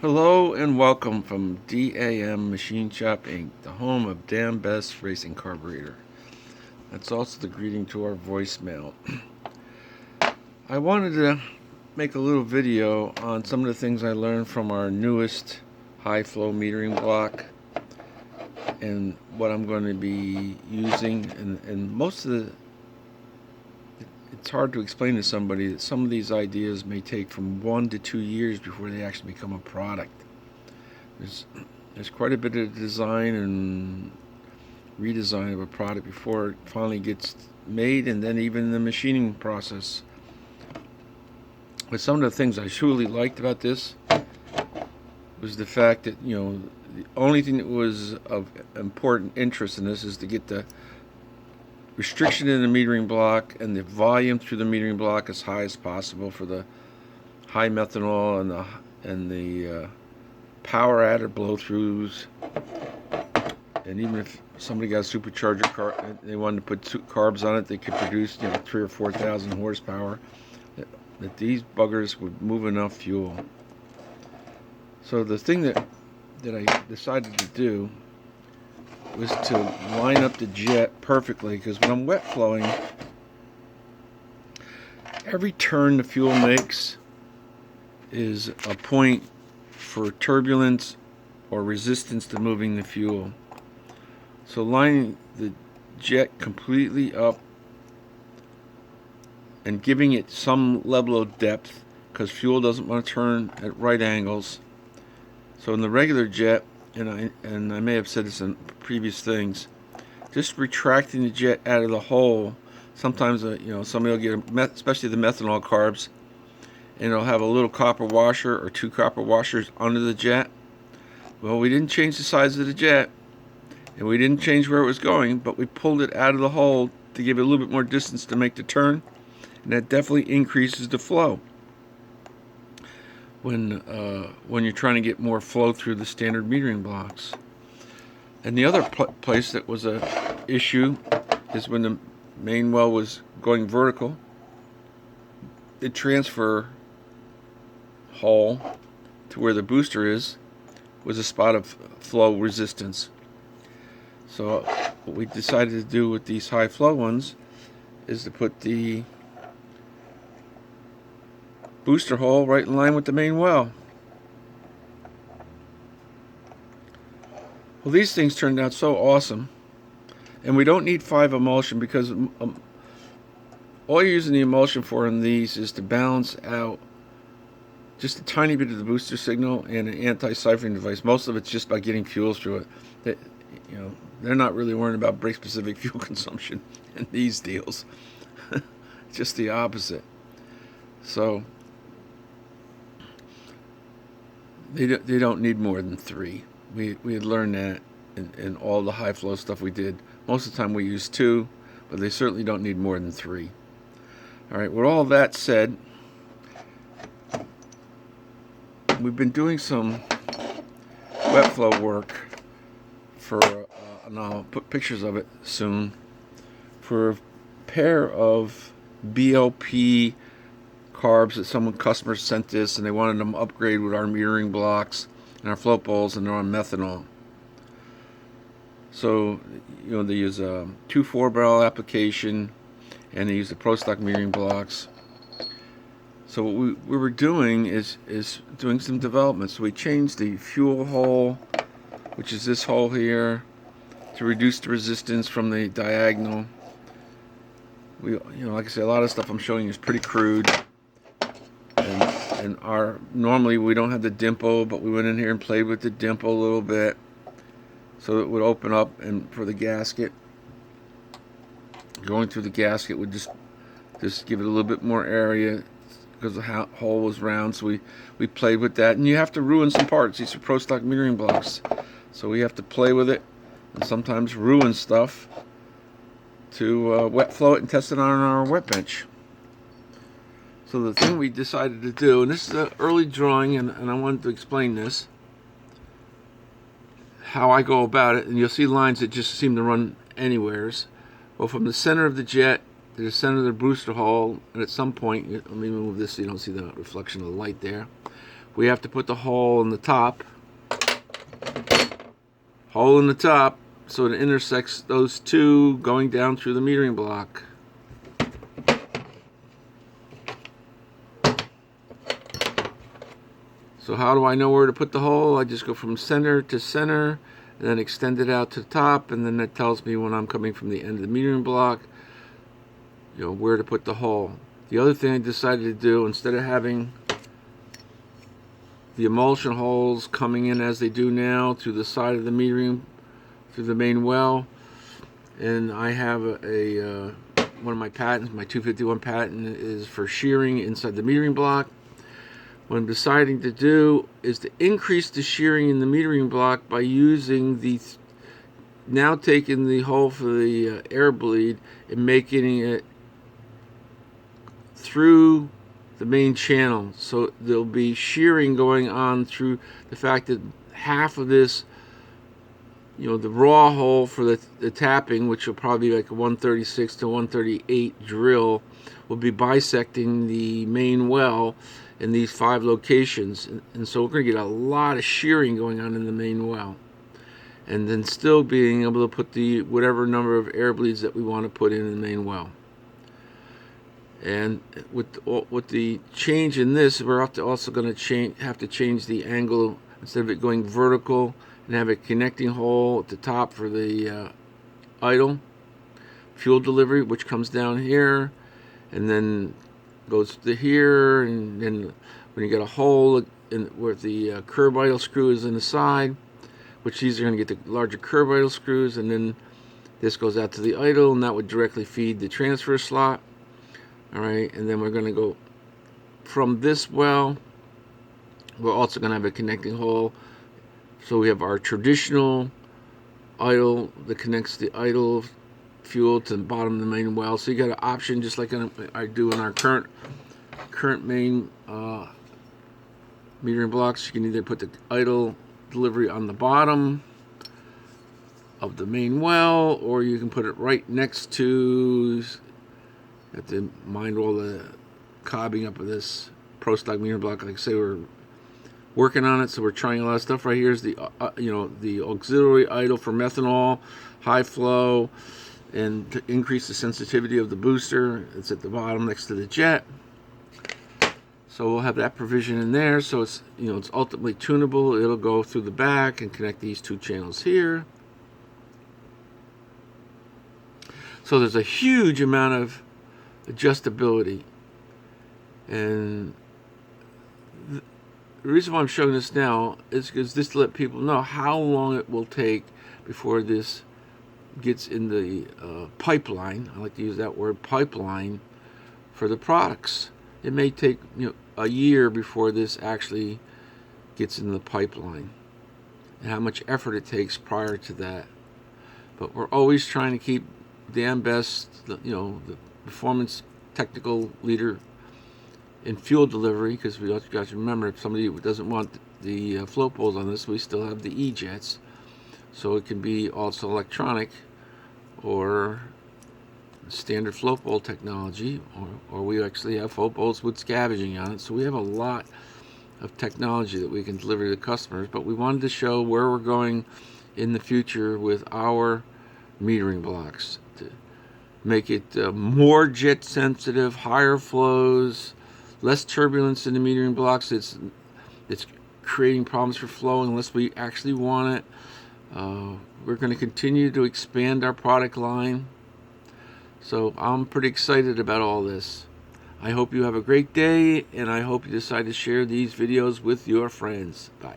Hello and welcome from DAM Machine Shop Inc., the home of dambest racing carburetor. That's also the greeting to our voicemail. I wanted to make a little video on some of the things I learned from our newest high flow metering block and what I'm going to be using. And most of it's hard to explain to somebody that some of these ideas may take from 1 to 2 years before they actually become a product. There's quite a bit of design and redesign of a product before it finally gets made, and then even the machining process. But some of the things I truly liked about this was the fact that, the only thing that was of important interest in this is to get the restriction in the metering block and the volume through the metering block as high as possible for the high methanol and the power added blow-throughs. And even if somebody got a supercharger car and they wanted to put carbs on it, they could produce 3,000 or 4,000 horsepower. That these buggers would move enough fuel. So the thing that I decided to do was to line up the jet perfectly, because when I'm wet flowing, every turn the fuel makes is a point for turbulence or resistance to moving the fuel. So lining the jet completely up and giving it some level of depth, because fuel doesn't want to turn at right angles. So in the regular jet, and I may have said this in previous things, just retracting the jet out of the hole. Sometimes somebody will get especially the methanol carbs, and it'll have a little copper washer or 2 copper washers under the jet. Well, we didn't change the size of the jet, and we didn't change where it was going, but we pulled it out of the hole to give it a little bit more distance to make the turn, and that definitely increases the flow when you're trying to get more flow through the standard metering blocks. And the other place that was a issue is when the main well was going vertical, the transfer hole to where the booster is was a spot of flow resistance. So what we decided to do with these high flow ones is to put the booster hole right in line with the main well. Well, these things turned out so awesome, and we don't need 5 emulsion, because all you're using the emulsion for in these is to balance out just a tiny bit of the booster signal and an anti-siphoning device. Most of it's just by getting fuel through it. They're not really worrying about brake-specific fuel consumption in these deals. Just the opposite. So they don't need more than 3. We had learned that in all the high flow stuff we did. Most of the time we use 2, but they certainly don't need more than 3. All right, with all that said, we've been doing some wet flow work for, and I'll put pictures of it soon, for a pair of BLP carbs that some customers sent us, and they wanted them upgrade with our metering blocks and our float bowls, and they're on methanol. So they use a 2.4-barrel application, and they use the Pro Stock metering blocks. So what we were doing is doing some development. So we changed the fuel hole, which is this hole here, to reduce the resistance from the diagonal. Like I said, a lot of stuff I'm showing you is pretty crude. And normally we don't have the dimple, but we went in here and played with the dimple a little bit, so it would open up, and for the gasket, going through the gasket would just give it a little bit more area, because the hole was round. So we played with that, and you have to ruin some parts. These are Pro Stock metering blocks, so we have to play with it and sometimes ruin stuff to wet flow it and test it on our wet bench. So the thing we decided to do, and this is an early drawing, and I wanted to explain this, how I go about it, and you'll see lines that just seem to run anywheres. Well, from the center of the jet to the center of the booster hole, and at some point, let me move this so you don't see the reflection of the light there. we have to put the hole in the top. Hole in the top so it intersects those two going down through the metering block. So how do I know where to put the hole? I just go from center to center and then extend it out to the top, and then that tells me when I'm coming from the end of the metering block, where to put the hole. The other thing I decided to do, instead of having the emulsion holes coming in as they do now through the side of the metering, through the main well, and I have one of my patents, my 251 patent, is for shearing inside the metering block. What I'm deciding to do is to increase the shearing in the metering block by using now taking the hole for the air bleed and making it through the main channel. So there'll be shearing going on through the fact that half of this, the raw hole for the tapping, which will probably be like a 136 to 138 drill, will be bisecting the main well in these 5 locations, and so we're going to get a lot of shearing going on in the main well, and then still being able to put the whatever number of air bleeds that we want to put in the main well. And with the change in this, we're also going to have to change the angle. Instead of it going vertical and have a connecting hole at the top for the idle fuel delivery, which comes down here and then goes to here, and then when you get a hole where the curb idle screw is in the side, which these are going to get the larger curb idle screws, and then this goes out to the idle, and that would directly feed the transfer slot. Alright, and then we're going to go from this well. We're also going to have a connecting hole. So we have our traditional idle that connects the idle fuel to the bottom of the main well. So you got an option, just like I do in our current main metering blocks. You can either put the idle delivery on the bottom of the main well, or you can put it right next to. Have to mind all the cobbing up of this pro stock metering block. Like I say, we're working on it, so we're trying a lot of stuff. Right here is the the auxiliary idle for methanol, high flow, and to increase the sensitivity of the booster. It's at the bottom next to the jet. So we'll have that provision in there. So it's it's ultimately tunable. It'll go through the back and connect these 2 channels here. So there's a huge amount of adjustability, and the reason why I'm showing this now is because this to let people know how long it will take before this gets in the pipeline. I like to use that word, pipeline, for the products. It may take a year before this actually gets in the pipeline, and how much effort it takes prior to that. But we're always trying to keep dambest, the performance technical leader in fuel delivery, because we also got to remember, if somebody doesn't want the float poles on this, we still have the E-jets, so it can be also electronic or standard float pole technology, or we actually have float poles with scavenging on it. So we have a lot of technology that we can deliver to customers, but we wanted to show where we're going in the future with our metering blocks to make it more jet sensitive, higher flows, less turbulence in the metering blocks. It's creating problems for flow unless we actually want it. We're going to continue to expand our product line, so I'm pretty excited about all this. I hope you have a great day, and I hope you decide to share these videos with your friends. Bye.